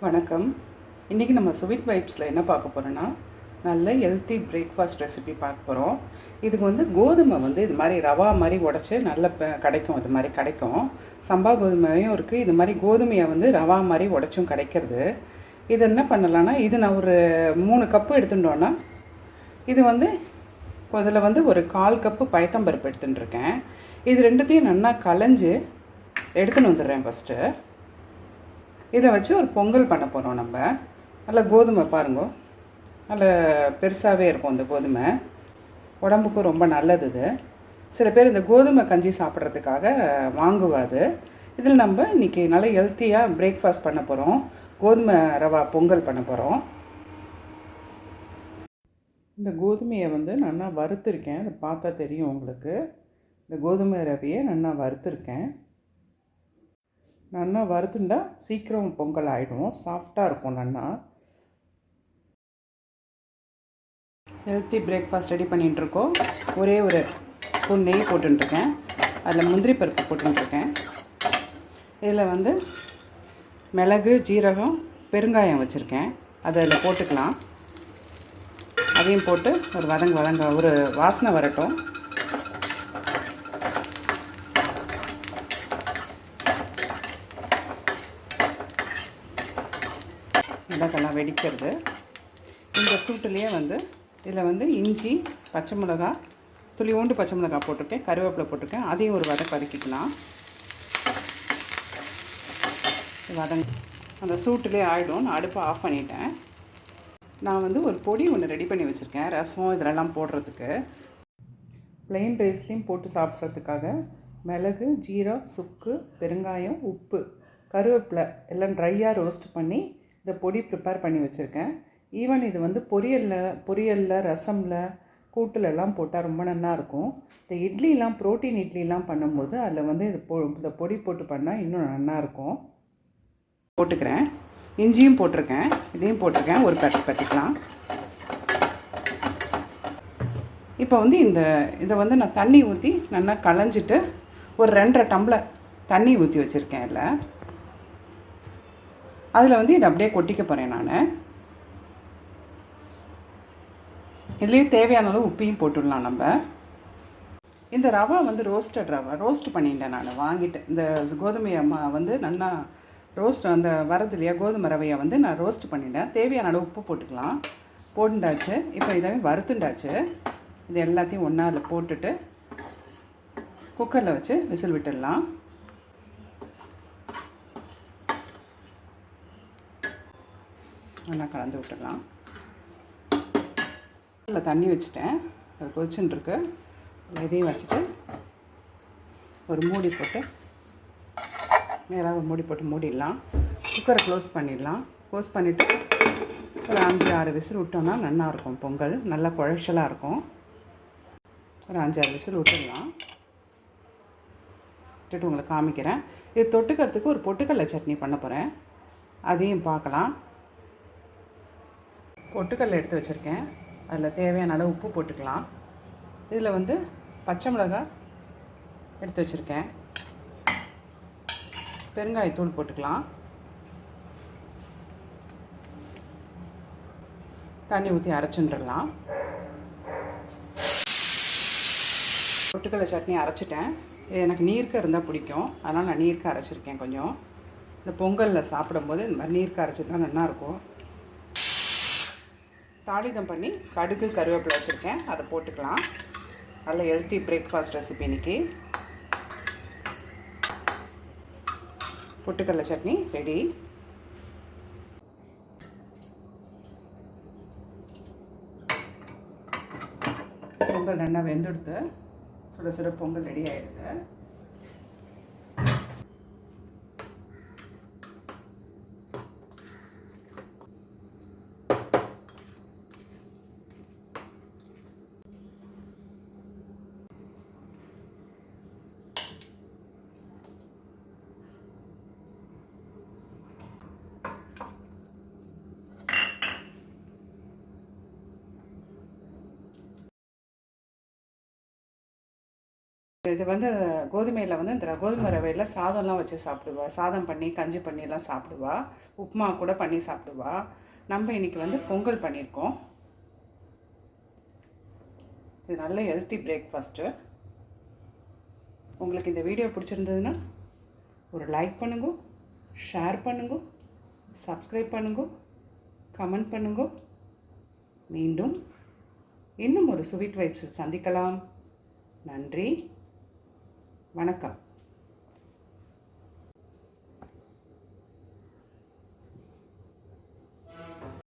வணக்கம். இன்றைக்கி நம்ம ஸ்வீட் வைப்ஸில் என்ன பார்க்க போகிறோன்னா, நல்ல ஹெல்த்தி பிரேக்ஃபாஸ்ட் ரெசிபி பார்க்க போகிறோம். இதுக்கு கோதுமை இது மாதிரி ரவா மாதிரி உடச்சி நல்ல கிடைக்கும். இது மாதிரி கிடைக்கும். சம்பா கோதுமையும் இருக்குது. இது மாதிரி கோதுமையை ரவா மாதிரி உடச்சும் கிடைக்கிறது. இது என்ன பண்ணலான்னா, இது நான் ஒரு 3 கப்பு எடுத்துட்டோன்னா, இது இதில் ஒரு 1/4 கப்பு பயத்தம்பருப்பு எடுத்துட்டுருக்கேன். இது ரெண்டுத்தையும் நல்லா களைஞ்சி எடுத்துன்னு வந்துடுறேன் ஃபஸ்ட்டு. இதை வச்சு ஒரு பொங்கல் பண்ண போகிறோம் நம்ம. நல்ல கோதுமை பாருங்க, நல்ல பெருசாகவே இருக்கும். இந்த கோதுமை உடம்புக்கும் ரொம்ப நல்லது. இது சில பேர் இந்த கோதுமை கஞ்சி சாப்பிட்றதுக்காக வாங்குவாது. இதில் நம்ம இன்றைக்கி நல்ல ஹெல்த்தியாக பிரேக்ஃபாஸ்ட் பண்ண போகிறோம். கோதுமை ரவா பொங்கல் பண்ண போகிறோம். இந்த கோதுமையை நல்லா வறுத்துருக்கேன். அதை பார்த்தா தெரியும் உங்களுக்கு. இந்த கோதுமை ரவையை நல்லா வறுத்துருக்கேன். நல்லா வறுத்துண்டா சீக்கிரம் பொங்கல் ஆகிடும். சாஃப்டாக இருக்கும். நல்லா ஹெல்த்தி பிரேக்ஃபாஸ்ட் ரெடி பண்ணிகிட்ருக்கோம். ஒரே ஒரு ஸ்பூன் நெய் போட்டுருக்கேன். அதில் முந்திரி பருப்பு போட்டுருக்கேன். இதில் மிளகு, ஜீரகம், பெருங்காயம் வச்சுருக்கேன். அதை அதில் போட்டுக்கலாம். அதையும் போட்டு ஒரு வதங்க ஒரு வாசனை வரட்டும். மிளகெல்லாம் வெடிக்கிறது. இந்த சூட்டுலேயே இதில் இஞ்சி, பச்சை மிளகா, துளியோண்டு பச்சை மிளகா போட்டிருக்கேன். கருவேப்பிலை போட்டிருக்கேன். அதையும் ஒரு வதக்கிக்கலாம். அந்த சூட்டுலேயே ஆகிடும். நான் அடுப்பை ஆஃப் பண்ணிட்டேன். நான் ஒரு பொடி ஒன்று ரெடி பண்ணி வச்சுருக்கேன். ரசம் இதெல்லாம் போடுறதுக்கு, ப்ளெயின் ரைஸ்லேயும் போட்டு சாப்பிட்றதுக்காக மிளகு, ஜீரகம், சுக்கு, பெருங்காயம், உப்பு, கருவேப்பிலை எல்லாம் ட்ரையாக ரோஸ்ட் பண்ணி இந்த பொடி ப்ரிப்பேர் பண்ணி வச்சுருக்கேன். ஈவன் இது பொரியலில், ரசமில், கூட்டுலெல்லாம் போட்டால் ரொம்ப நல்லாயிருக்கும். இந்த இட்லிலாம், ப்ரோட்டீன் இட்லிலாம் பண்ணும்போது அதில் இந்த பொடி போட்டு பண்ணால் இன்னும் நல்லாயிருக்கும். போட்டுக்கிறேன். இஞ்சியும் போட்டிருக்கேன். இதையும் போட்டிருக்கேன். ஒரு கட்டிக்கலாம். இப்போ இதை நான் தண்ணி ஊற்றி நல்லா களைஞ்சிட்டு ஒரு 2.5 டம்ளர் தண்ணி ஊற்றி வச்சுருக்கேன். அதில் இதை அப்படியே கொட்டிக்க போகிறேன். நான் இதுலேயும் தேவையான அளவு உப்பையும் போட்டுடலாம். நம்ம இந்த ரவா ரோஸ்டட் ரவா ரோஸ்ட் பண்ணிட்டேன். நான் வாங்கிட்டு இந்த கோதுமையை நல்லா ரோஸ்ட் அந்த வரது இல்லையா, கோதுமை ரவையை நான் ரோஸ்ட் பண்ணிட்டேன். தேவையான அளவு உப்பு போட்டுக்கலாம். போட்டுண்டாச்சு. இப்போ இதை வறுத்துண்டாச்சு. இது எல்லாத்தையும் ஒன்றா அதில் போட்டுட்டு குக்கரில் வச்சு விசில் விட்டுடலாம். நல்லா கலந்து விட்டுடலாம். இல்லை தண்ணி வச்சுட்டேன். அது கொதிச்சுட்டுருக்கு. இதையும் வச்சுட்டு ஒரு மூடி போட்டு மேலே ஒரு மூடி போட்டு மூடிடலாம். குக்கரை க்ளோஸ் பண்ணிடலாம். க்ளோஸ் பண்ணிவிட்டு ஒரு 5-6 விசில் விட்டோம்னா நல்லாயிருக்கும். பொங்கல் நல்லா குழச்சலாக இருக்கும். ஒரு 5-6 விசில் விட்டுடலாம். விட்டுட்டு உங்களுக்கு காமிக்கிறேன். இது தொட்டுக்கிறதுக்கு ஒரு பொட்டுக்கடலை சட்னி பண்ண போகிறேன். அதையும் பார்க்கலாம். பொட்டுக்கடலை எடுத்து வச்சுருக்கேன். அதில் தேவையான அளவு உப்பு போட்டுக்கலாம். இதில் பச்சை மிளகாய் எடுத்து வச்சுருக்கேன். பெருங்காயத்தூள் போட்டுக்கலாம். தண்ணி ஊற்றி அரைச்சுட்டுடலாம். பொட்டுக்கடலை சட்னி அரைச்சிட்டேன். எனக்கு நீர்க்க இருந்தால் பிடிக்கும். அதனால் நான் நீர்க்க அரைச்சிருக்கேன். கொஞ்சம் இந்த பொங்கலில் சாப்பிடும்போது இந்த மாதிரி நீர்க்க அரைச்சி தான் நல்லாயிருக்கும். தாளிதம் பண்ணி கடுகு, கருவேப்பிலை வச்சுருக்கேன். அதை போட்டுக்கலாம். நல்ல ஹெல்த்தி பிரேக்ஃபாஸ்ட் ரெசிபி இன்றைக்கி. பொட்டுக்கடலை சட்னி ரெடி. பொங்கல் நல்லா வெந்துடுத்து. சுட சுட பொங்கல் ரெடி ஆகிடுது. இது வந்து கோதுமையில் வந்து இந்த கோதுமை ரவையில் சாதம்லாம் வச்சு சாப்பிடுவா, சாதம் பண்ணி கஞ்சி பண்ணிலாம் சாப்பிடுவா, உப்புமா கூட பண்ணி சாப்பிடுவா. நம்ம இன்றைக்கி வந்து பொங்கல் பண்ணியிருக்கோம். இது நல்ல ஹெல்த்தி பிரேக்ஃபாஸ்ட்டு. உங்களுக்கு இந்த வீடியோ பிடிச்சிருந்ததுன்னா ஒரு லைக் பண்ணுங்க, ஷேர் பண்ணுங்க, சப்ஸ்கிரைப் பண்ணுங்க, கமெண்ட் பண்ணுங்க. மீண்டும் இன்னும் ஒரு ஸ்வீட் வைப்ஸில் சந்திக்கலாம். நன்றி, வணக்கம்.